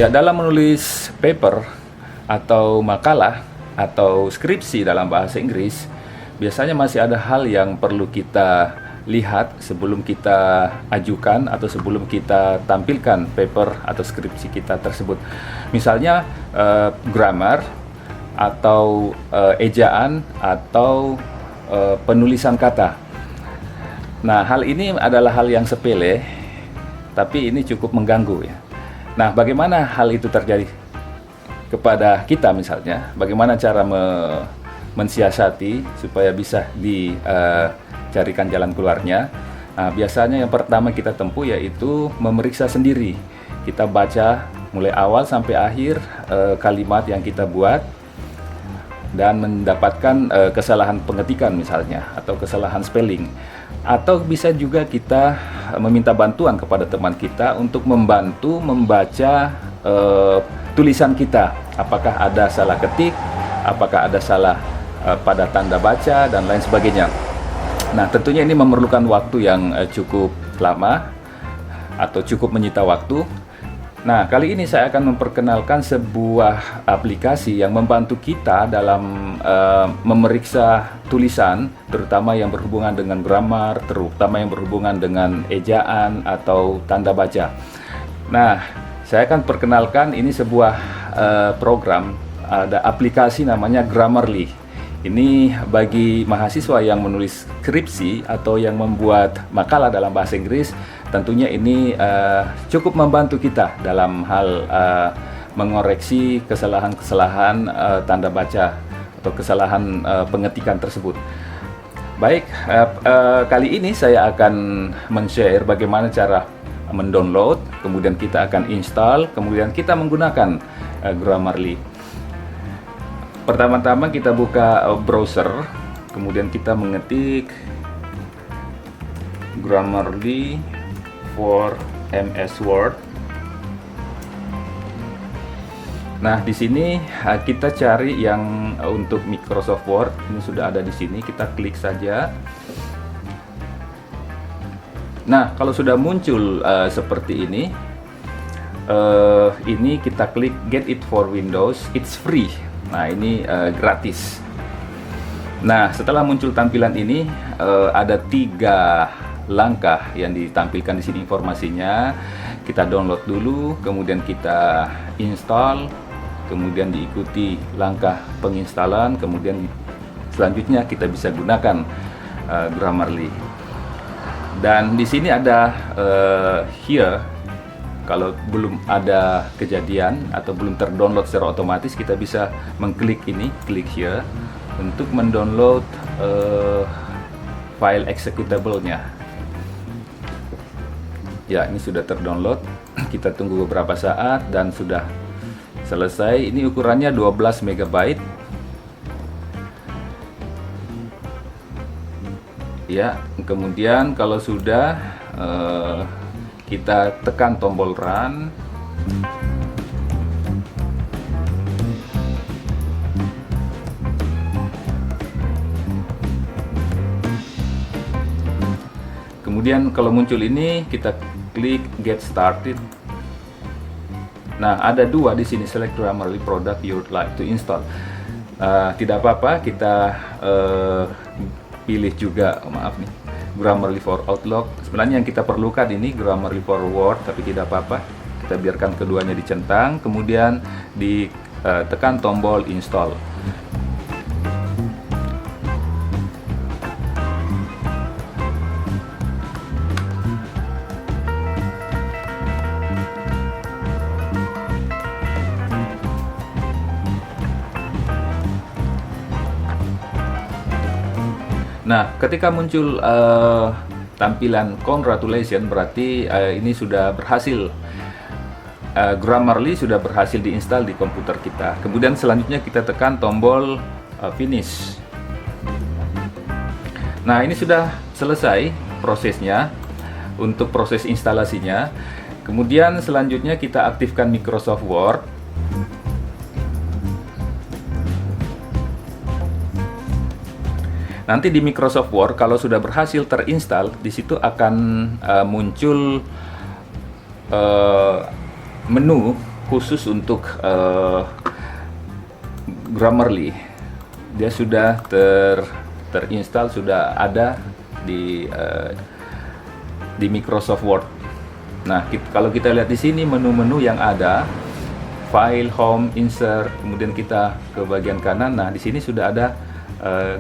Ya, dalam menulis paper atau makalah atau skripsi dalam bahasa Inggris, biasanya masih ada hal yang perlu kita lihat sebelum kita ajukan atau sebelum kita tampilkan paper atau skripsi kita tersebut. Misalnya grammar atau ejaan atau penulisan kata. Nah, hal ini adalah hal yang sepele, tapi ini cukup mengganggu ya. Nah, bagaimana hal itu terjadi kepada kita misalnya? Bagaimana cara mensiasati supaya bisa dicarikan jalan keluarnya? Nah, biasanya yang pertama kita tempuh yaitu memeriksa sendiri. Kita baca mulai awal sampai akhir kalimat yang kita buat dan mendapatkan kesalahan pengetikan misalnya atau kesalahan spelling. Atau bisa juga kita meminta bantuan kepada teman kita untuk membantu membaca tulisan kita. Apakah ada salah ketik, apakah ada salah pada tanda baca, dan lain sebagainya. Nah, tentunya ini memerlukan waktu yang cukup lama atau cukup menyita waktu. Nah, kali ini saya akan memperkenalkan sebuah aplikasi yang membantu kita dalam memeriksa tulisan, terutama yang berhubungan dengan grammar, terutama yang berhubungan dengan ejaan atau tanda baca. Nah, saya akan perkenalkan ini sebuah program, ada aplikasi namanya Grammarly. Ini bagi mahasiswa yang menulis skripsi atau yang membuat makalah dalam bahasa Inggris, tentunya ini cukup membantu kita dalam hal mengoreksi kesalahan-kesalahan tanda baca atau kesalahan pengetikan tersebut. Baik, kali ini saya akan men-share bagaimana cara mendownload, kemudian kita akan install, kemudian kita menggunakan Grammarly. Pertama-tama kita buka browser, kemudian kita mengetik Grammarly for MS Word. Nah, di sini kita cari yang untuk Microsoft Word. Ini sudah ada di sini, kita klik saja. Nah, kalau sudah muncul seperti ini kita klik Get it for Windows, it's free. Nah, ini gratis. Nah, setelah muncul tampilan ini ada 3 langkah yang ditampilkan di sini informasinya. Kita download dulu, kemudian kita install, kemudian diikuti langkah penginstalan, kemudian selanjutnya kita bisa gunakan Grammarly. Dan di sini ada here. Kalau belum ada kejadian atau belum terdownload secara otomatis, kita bisa mengklik ini, klik here untuk mendownload file executable-nya. Ya, ini sudah terdownload. Kita tunggu beberapa saat dan sudah selesai. Ini ukurannya 12 MB. Ya, kemudian kalau sudah kita tekan tombol run. Kemudian kalau muncul ini kita klik get started. Nah, ada 2 di sini, select Grammarly product you would like to install. Tidak apa-apa, kita pilih juga, maaf nih, Grammarly for Outlook. Sebenarnya yang kita perlukan ini Grammarly for Word, tapi tidak apa-apa. Kita biarkan keduanya dicentang, kemudian ditekan tombol install. Nah, ketika muncul tampilan congratulations, berarti ini sudah berhasil. Grammarly sudah berhasil diinstal di komputer kita. Kemudian selanjutnya kita tekan tombol finish. Nah, ini sudah selesai prosesnya untuk proses instalasinya. Kemudian selanjutnya kita aktifkan Microsoft Word. Nanti di Microsoft Word kalau sudah berhasil terinstall, di situ akan muncul menu khusus untuk Grammarly. Dia sudah terinstall, sudah ada di Microsoft Word. Nah, kalau kita lihat di sini menu-menu yang ada, file, home, insert, kemudian kita ke bagian kanan. Nah, di sini sudah ada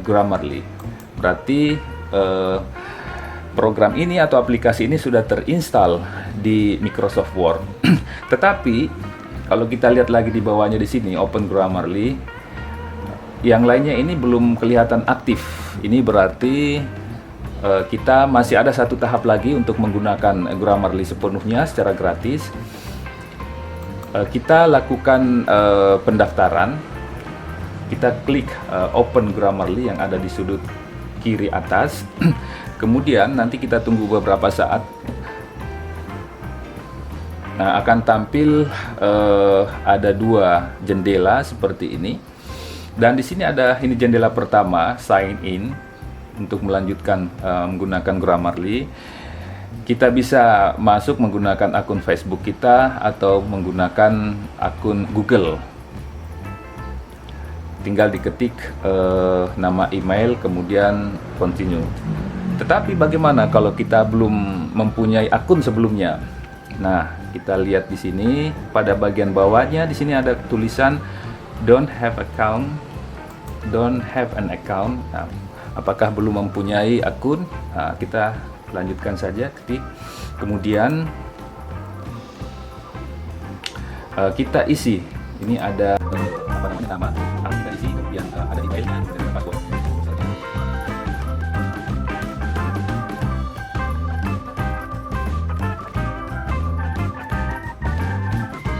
Grammarly. Berarti program ini atau aplikasi ini sudah terinstall di Microsoft Word. Tetapi kalau kita lihat lagi di bawahnya di sini, Open Grammarly, yang lainnya ini belum kelihatan aktif. Ini berarti kita masih ada satu tahap lagi untuk menggunakan Grammarly sepenuhnya secara gratis. Kita lakukan pendaftaran. Kita klik Open Grammarly yang ada di sudut kiri atas. Kemudian nanti kita tunggu beberapa saat. Nah, akan tampil ada dua jendela seperti ini. Dan di sini ada ini jendela pertama, sign in, untuk melanjutkan menggunakan Grammarly. Kita bisa masuk menggunakan akun Facebook kita atau menggunakan akun Google. Tinggal diketik nama email, kemudian continue. Tetapi bagaimana kalau kita belum mempunyai akun sebelumnya? Nah, kita lihat di sini pada bagian bawahnya, di sini ada tulisan don't have an account. Nah, apakah belum mempunyai akun? Nah, kita lanjutkan saja, ketik. Kemudian kita isi. Ini ada nama, kita isi, kemudian ada emailnya, kemudian ada password.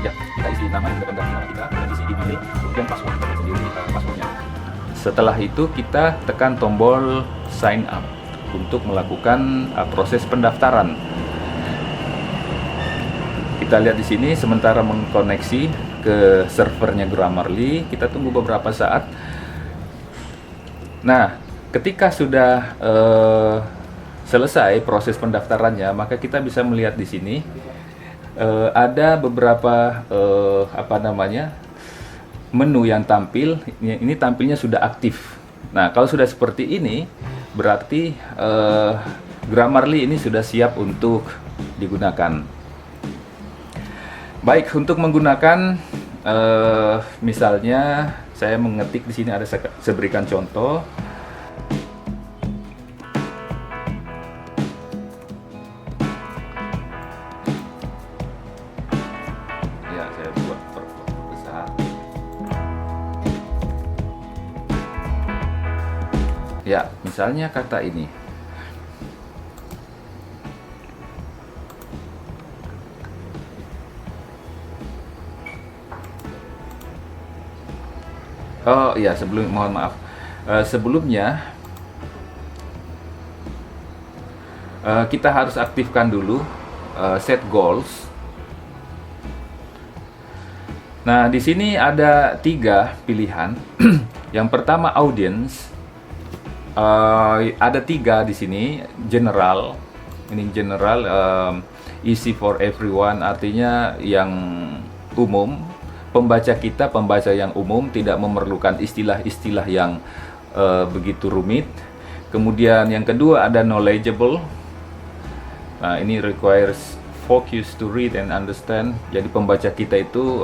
Ya, kita isi nama kita, isi email, kemudian password sendiri, passwordnya. Setelah itu kita tekan tombol sign up untuk melakukan proses pendaftaran. Kita lihat di sini sementara mengkoneksi ke servernya Grammarly, kita tunggu beberapa saat. Nah, ketika sudah selesai proses pendaftarannya, maka kita bisa melihat di sini ada beberapa menu yang tampil. Ini tampilnya sudah aktif. Nah, kalau sudah seperti ini, berarti Grammarly ini sudah siap untuk digunakan. Baik, untuk menggunakan misalnya saya mengetik di sini, ada saya berikan contoh. Ya, saya buat besar. Ya, misalnya kata ini. Oh iya, mohon maaf. Sebelumnya kita harus aktifkan dulu set goals. Nah, di sini ada 3 pilihan. Yang pertama audience. Ada 3 di sini. General. Ini general, easy for everyone, artinya yang umum. Pembaca kita, pembaca yang umum, tidak memerlukan istilah-istilah yang begitu rumit. Kemudian yang kedua ada knowledgeable. Nah, ini requires focus to read and understand. Jadi pembaca kita itu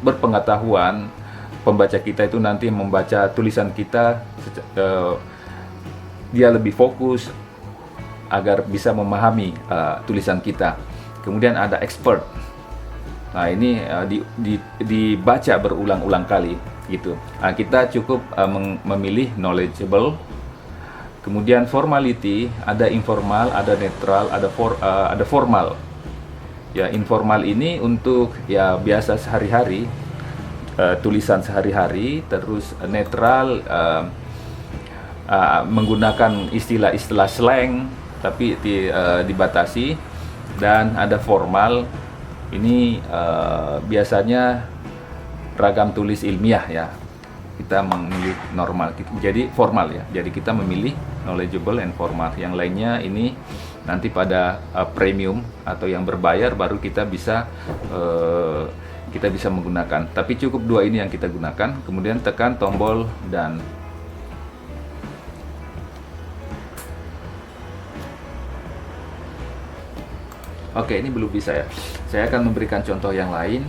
berpengetahuan. Pembaca kita itu nanti membaca tulisan kita, dia lebih fokus agar bisa memahami tulisan kita. Kemudian ada expert. Nah, ini dibaca berulang-ulang kali gitu. Nah, kita cukup memilih knowledgeable. Kemudian formality, ada informal, ada netral, ada formal. Ya, informal ini untuk ya biasa sehari-hari, tulisan sehari-hari. Terus netral, menggunakan istilah-istilah slang tapi dibatasi. Dan ada formal. Ini biasanya ragam tulis ilmiah ya. Kita memilih normal, jadi formal ya. Jadi kita memilih knowledgeable and formal. Yang lainnya ini nanti pada premium atau yang berbayar baru kita bisa kita bisa menggunakan. Tapi cukup dua ini yang kita gunakan. Kemudian tekan tombol dan. Oke, ini belum bisa ya. Saya akan memberikan contoh yang lain.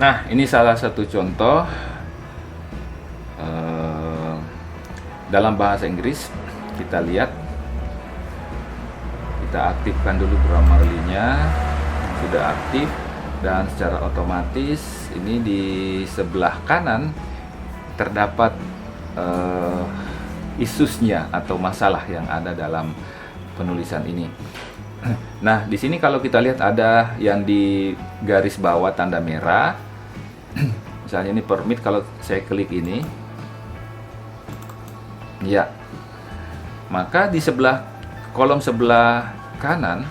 Nah, ini salah satu contoh dalam bahasa Inggris. Kita lihat, kita aktifkan dulu Grammarly-nya, sudah aktif, dan secara otomatis ini di sebelah kanan terdapat isusnya atau masalah yang ada dalam penulisan ini. Nah, di sini kalau kita lihat ada yang di garis bawah tanda merah. Misalnya ini permit, kalau saya klik ini, ya, maka di sebelah kolom sebelah kanan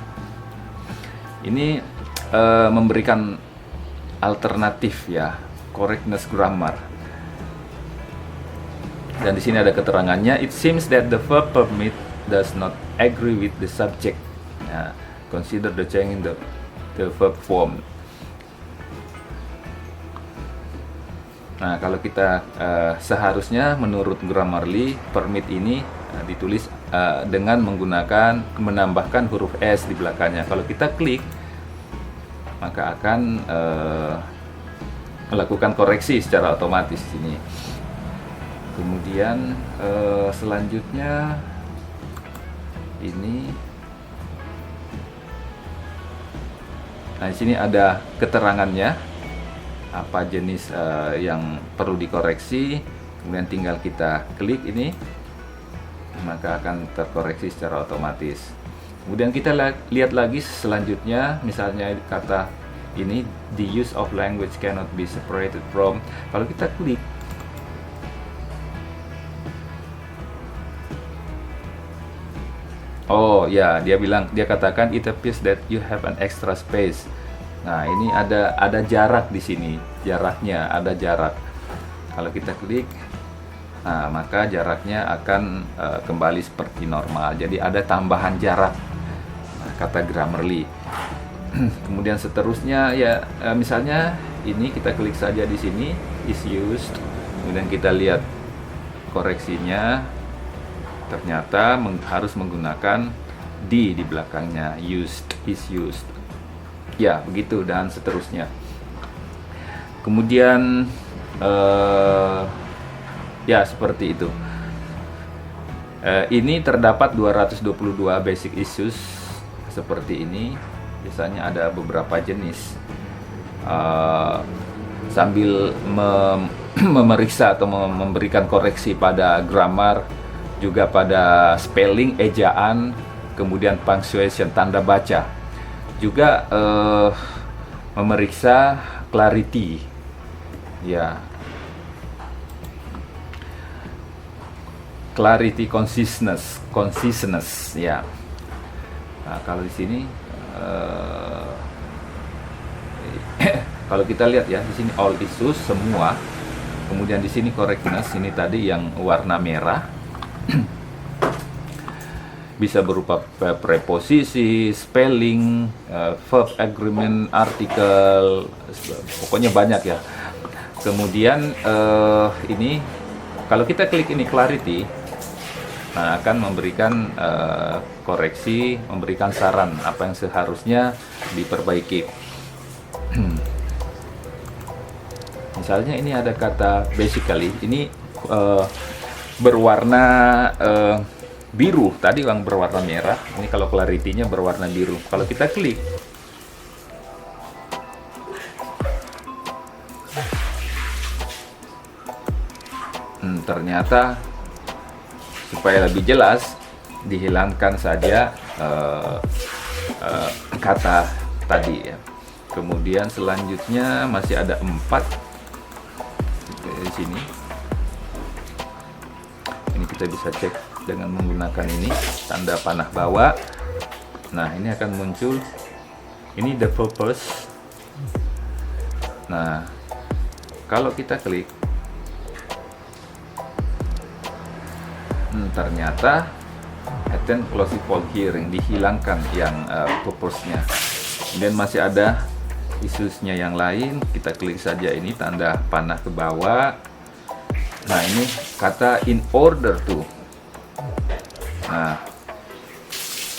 ini memberikan alternatif ya, correctness grammar. Dan di sini ada keterangannya, it seems that the verb permit does not agree with the subject. Ya, consider the change in the verb form. Nah, kalau kita seharusnya menurut Grammarly, permit ini ditulis dengan menambahkan huruf S di belakangnya. Kalau kita klik, maka akan melakukan koreksi secara otomatis di sini. Kemudian selanjutnya ini, nah di sini ada keterangannya, apa jenis yang perlu dikoreksi. Kemudian tinggal kita klik ini, maka akan terkoreksi secara otomatis. Kemudian kita lihat lagi selanjutnya, misalnya kata ini, the use of language cannot be separated from. Kalau kita klik, oh ya, dia katakan it appears that you have an extra space. Nah, ini ada jarak di sini, jaraknya ada jarak. Kalau kita klik, nah maka jaraknya akan kembali seperti normal. Jadi ada tambahan jarak, nah, kata Grammarly. Kemudian seterusnya ya, misalnya ini kita klik saja di sini, is used. Kemudian kita lihat koreksinya, ternyata harus menggunakan di belakangnya, used, is used. Ya, begitu, dan seterusnya. Kemudian ya seperti itu. Ini terdapat 222 basic issues seperti ini. Biasanya ada beberapa jenis. Sambil memeriksa atau memberikan koreksi pada grammar, juga pada spelling, ejaan, kemudian punctuation, tanda baca. Juga memeriksa clarity, ya, clarity, consciousness, ya. Nah, kalau di sini kalau kita lihat ya, di sini all issues semua. Kemudian di sini correctness, ini tadi yang warna merah. Bisa berupa preposisi, spelling, verb agreement, artikel, pokoknya banyak ya. Kemudian ini kalau kita klik ini clarity, nah, akan memberikan koreksi, memberikan saran apa yang seharusnya diperbaiki. Misalnya ini ada kata basically, ini berwarna biru, tadi yang berwarna merah, ini kalau clarity-nya berwarna biru. Kalau kita klik, ternyata supaya lebih jelas dihilangkan saja kata tadi ya. Kemudian selanjutnya masih ada 4 di sini. Ini kita bisa cek dengan menggunakan ini tanda panah bawah. Nah, ini akan muncul ini the purpose. Nah, kalau kita klik, ternyata attend closing poll hearing, dihilangkan yang purpose-nya. Kemudian masih ada issues-nya yang lain. Kita klik saja ini tanda panah ke bawah. Nah, ini kata in order to. Nah,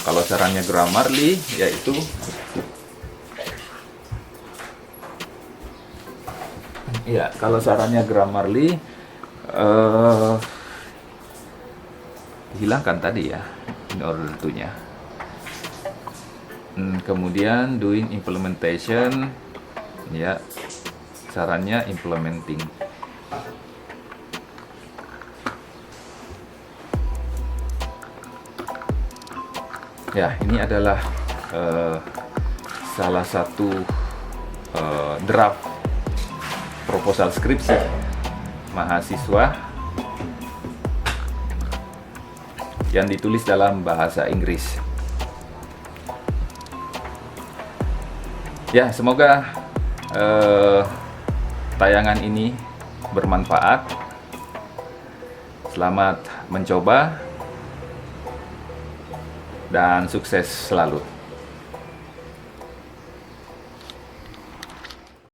kalau sarannya Grammarly yaitu kalau sarannya Grammarly hilangkan tadi ya in order to-nya. Kemudian doing implementation, ya sarannya implementing. Ya, ini adalah salah satu draft proposal skripsi mahasiswa yang ditulis dalam bahasa Inggris. Ya, semoga tayangan ini bermanfaat. Selamat mencoba dan sukses selalu.